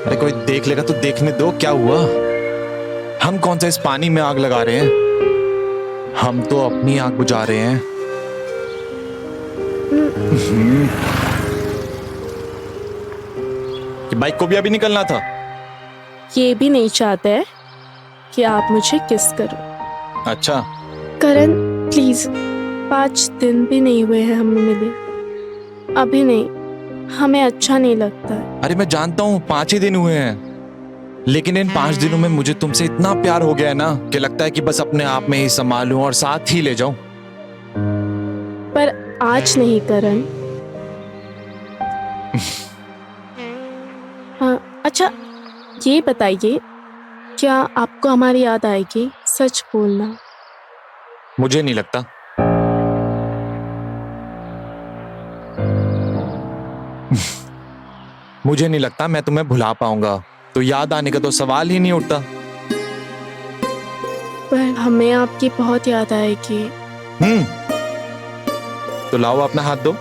अरे कोई देख लेगा तो देखने दो, क्या हुआ? हम कौन सा इस पानी में आग लगा रहे हैं? हम तो अपनी आग बुझा रहे हैं। कि बाइक को भी अभी निकलना था। ये भी नहीं चाहते हैं कि आप मुझे किस करो। अच्छा, करण प्लीज, 5 दिन भी नहीं हुए हैं हमें मिले। अभी नहीं, हमें अच्छा नहीं लगता है। अरे मैं जानता हूँ 5 ही दिन हुए हैं, लेकिन इन 5 दिनों में मुझे तुमसे इतना प्यार हो गया है ना कि लगता है कि बस अपने आप में ही संभालूं और साथ ही ले जाऊं। पर आज नहीं करण। हाँ, अच्छा ये बताइए, क्या आपको हमारी याद आएगी? सच बोलना। मुझे नहीं लगता। मुझे नहीं लगता मैं तुम्हें भुला पाऊंगा, तो याद आने का तो सवाल ही नहीं उठता। पर हमें आपकी बहुत याद आएगी। तो लाओ अपना हाथ दो।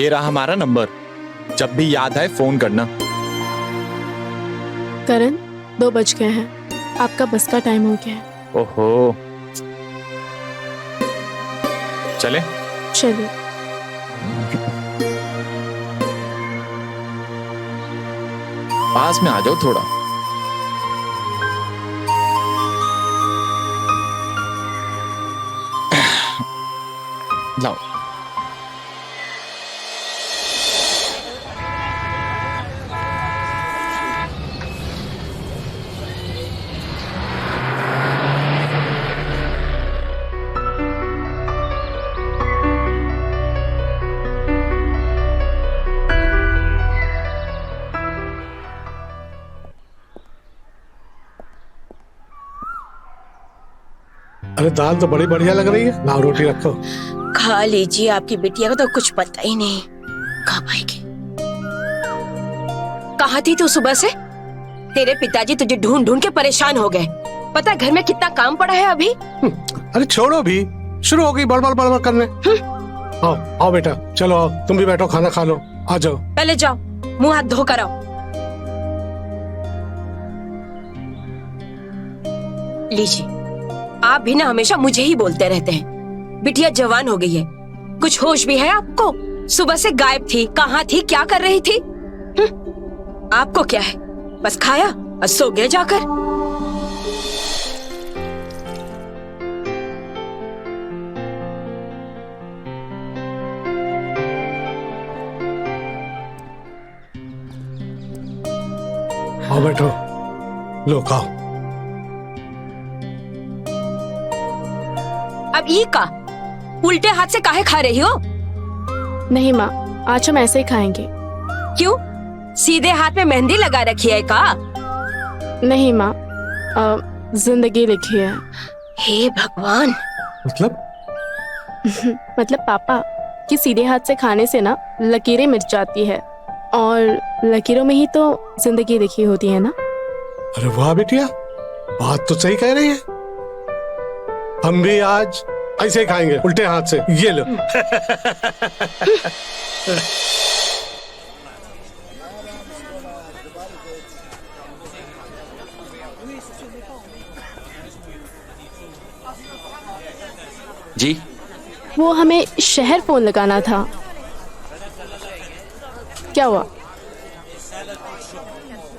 ये रहा हमारा नंबर, जब भी याद आए फोन करना। करण 2 बज गए हैं, आपका बस का टाइम हो गया है। ओहो, चले? चलिए। पास में आ जाओ थोड़ा। लाओ। अरे दाल तो बड़ी बढ़िया लग रही है, लाओ रोटी रखो। खा लीजिए, आपकी बिटिया का तो कुछ पता ही नहीं खा पाएगी। कहाँ थी तू सुबह से? तेरे पिताजी तुझे ढूंढ ढूंढ के परेशान हो गए। पता है घर में कितना काम पड़ा है अभी? अरे छोड़ो भी, शुरू हो गई बड़बड़ बड़बड़ करने। आओ आओ बेटा, चलो आओ, तुम भी बैठो, खाना खा लो, आ जाओ। पहले जाओ, मुंह हाथ धो कर आओ। लीजिए, आप भी ना हमेशा मुझे ही बोलते रहते हैं। बिटिया जवान हो गई है, कुछ होश भी है आपको? सुबह से गायब थी, कहाँ थी, क्या कर रही थी? आपको क्या है, बस खाया और सो गए जाकर। आओ बैठो, लो खाओ। अब ई का उल्टे हाथ से काहे खा रही हो? नहीं माँ, आज हम ऐसे ही खाएंगे। क्यों, सीधे हाथ में मेहंदी लगा रखी है का? नहीं माँ, जिंदगी लिखी है। हे भगवान। मतलब? मतलब पापा कि सीधे हाथ से खाने से ना लकीरें मिट जाती है, और लकीरों में ही तो जिंदगी लिखी होती है ना। अरे वाह बेटिया, बात तो सही कह रही है। हम भी आज ऐसे ही खाएंगे, उल्टे हाथ से। ये लो। जी, वो हमें शहर फोन लगाना था। क्या हुआ?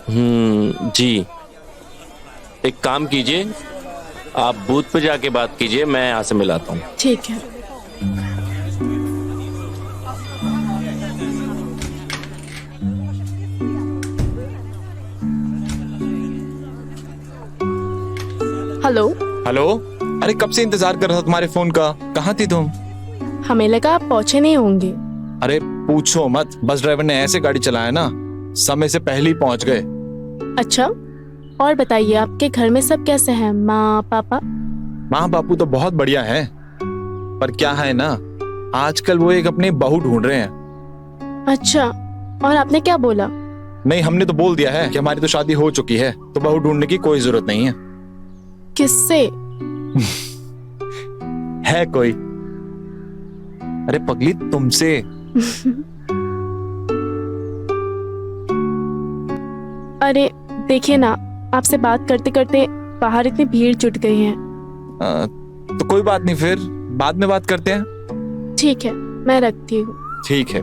जी, एक काम कीजिए, आप बूथ पे जाके बात कीजिए, मैं यहाँ से मिलाता हूँ। ठीक है। हेलो। हेलो, अरे कब से इंतजार कर रहा था तुम्हारे फोन का, कहाँ थी तुम? हमें लगा आप पहुंचे नहीं होंगे। अरे पूछो मत, बस ड्राइवर ने ऐसे गाड़ी चलाया ना, समय से पहले ही पहुंच गए। अच्छा, और बताइए आपके घर में सब कैसे हैं? माँ पापा? माँ बापू तो बहुत बढ़िया है, पर क्या है ना, आजकल वो एक अपनी बहू ढूंढ रहे हैं। अच्छा, और आपने क्या बोला? नहीं, हमने तो बोल दिया है कि हमारी तो शादी हो चुकी है, तो बहू ढूंढने की कोई जरूरत नहीं है। किससे? है कोई अरे पगली तुमसे। अरे देखिए ना, आपसे बात करते करते बाहर इतनी भीड़ जुट गई है। तो कोई बात नहीं, फिर बाद में बात करते हैं। ठीक है, मैं रखती हूँ। ठीक है।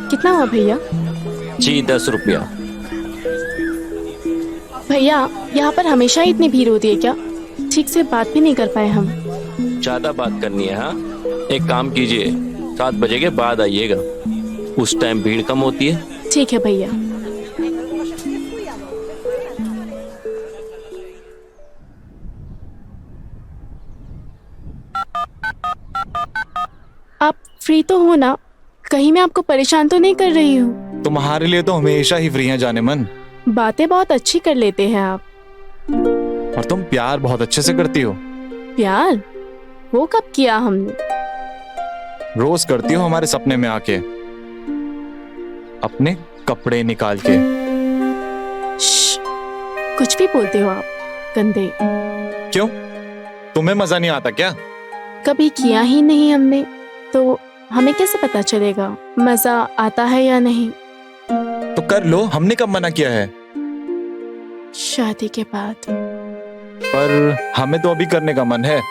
कितना हुआ भैया? जी 10 रुपया। भैया यहाँ पर हमेशा ही इतनी भीड़ होती है क्या? ठीक से बात भी नहीं कर पाए हम। ज्यादा बात करनी है? हाँ, एक काम कीजिए, 7 बजे के बाद आइएगा, उस टाइम भीड़ कम होती है। ठीक है भैया। आप फ्री तो हो ना? कहीं मैं आपको परेशान तो नहीं कर रही हूँ? तुम्हारे लिए तो हमेशा ही फ्री हैं जाने मन। बातें बहुत अच्छी कर लेते हैं आप। और तुम प्यार बहुत अच्छे से करती हो। प्यार? वो कब किया हमने? रोज करती हो हमारे सपने में आके, अपने कपड़े निकाल के। श्श, कुछ भी बोलते हो आप, गंदे। क्यों, तुम्हें मजा नहीं आता क्या? कभी किया ही नहीं हमने, तो हमें कैसे पता चलेगा मजा आता है या नहीं? तो कर लो, हमने कब मना किया है? शादी के बाद। पर हमें तो अभी करने का मन है।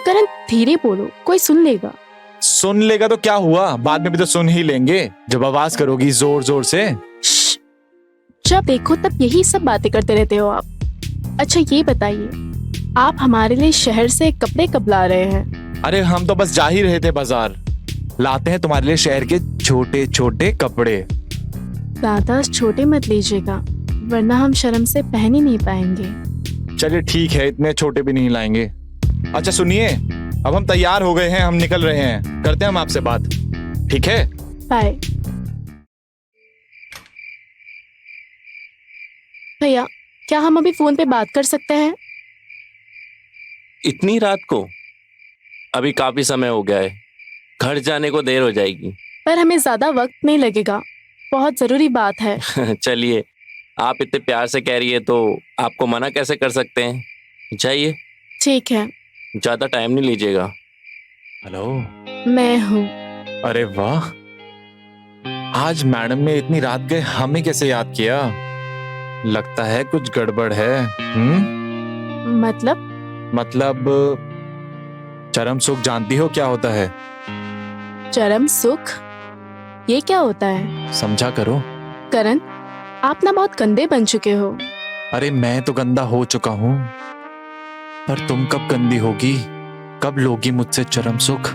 करण धीरे बोलो, कोई सुन लेगा। सुन लेगा तो क्या हुआ, बाद में भी तो सुन ही लेंगे जब आवाज करोगी जोर जोर से। श्श, जब देखो तब यही सब बातें करते रहते हो आप। अच्छा ये बताइए, आप हमारे लिए शहर से कपड़े कब ला रहे हैं? अरे हम तो बस जा ही रहे थे बाजार, लाते हैं तुम्हारे लिए शहर के छोटे छोटे कपड़े। ज्यादा छोटे मत लीजिएगा, वरना हम शर्म से पहन ही नहीं पाएंगे। चलिए ठीक है, इतने छोटे भी नहीं लाएंगे। अच्छा सुनिए, अब हम तैयार हो गए हैं, हम निकल रहे हैं, करते हैं हम आपसे बात, ठीक है? बाय। भैया क्या हम अभी फोन पे बात कर सकते हैं? इतनी रात को? अभी काफी समय हो गया है, घर जाने को देर हो जाएगी। पर हमें ज्यादा वक्त नहीं लगेगा, बहुत जरूरी बात है। चलिए, आप इतने प्यार से कह रही है तो आपको मना कैसे कर सकते हैं, जाइए। ठीक है। ज्यादा टाइम नहीं लीजिएगा। हेलो, मैं हूँ। अरे वाह, आज मैडम ने इतनी रात गए हमें कैसे याद किया? लगता है कुछ गड़बड़ है। मतलब चरम सुख जानती हो क्या होता है? चरम सुख? ये क्या होता है? समझा करो। करण आप ना बहुत गंदे बन चुके हो। अरे मैं तो गंदा हो चुका हूँ, पर तुम कब गंदी होगी, कब लोगी मुझसे चरम सुख?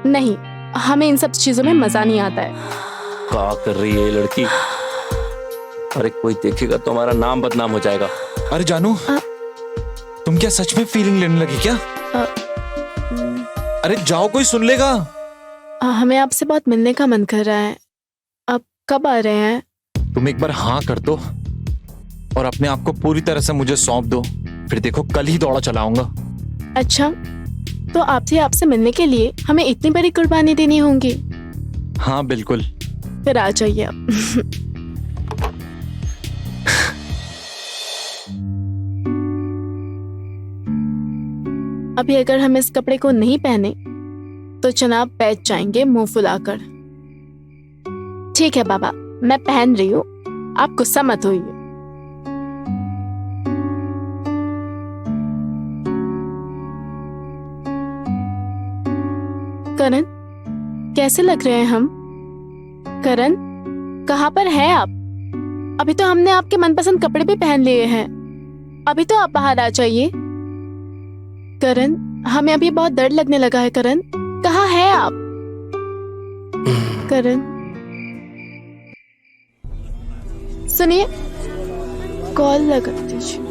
नहीं, हमें इन सब चीजों में मजा नहीं आता है। क्या कर रही है ये लड़की? अरे कोई देखेगा तो हमारा नाम बदनाम हो जाएगा। अरे जानू, तुम क्या सच में फीलिंग लेने लगी क्या? अरे जाओ, कोई सुन लेगा। हमें आपसे बहुत मिलने का मन कर रहा है, अब कब आ रहे हैं? तुम एक बार हाँ कर दो और अपने आप को पूरी तरह से मुझे सौंप दो, फिर देखो कल ही दौड़ा चलाऊंगा। अच्छा, तो आपसे मिलने के लिए हमें इतनी बड़ी कुर्बानी देनी होगी? हाँ बिल्कुल। फिर आ जाइए आप। अभी अगर हम इस कपड़े को नहीं पहने तो जनाब बैठ जाएंगे मुंह फुलाकर। ठीक है बाबा, मैं पहन रही हूँ, आप गुस्सा मत होइए। करण कैसे लग रहे हैं हम? करण कहाँ पर हैं आप? अभी तो हमने आपके मनपसंद कपड़े भी पहन लिए हैं, अभी तो आप बाहर आ जाइए। करण हमें अभी बहुत दर्द लगने लगा है। करण कहाँ है आप? करण सुनिए, कॉल लगा दीजिए।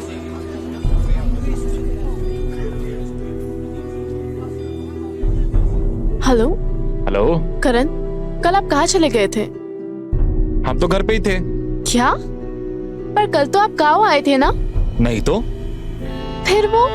हेलो। हेलो। करण कल आप कहाँ चले गए थे? हम तो घर पे ही थे। क्या? पर कल तो आप गाँव आए थे ना? नहीं तो। फिर वो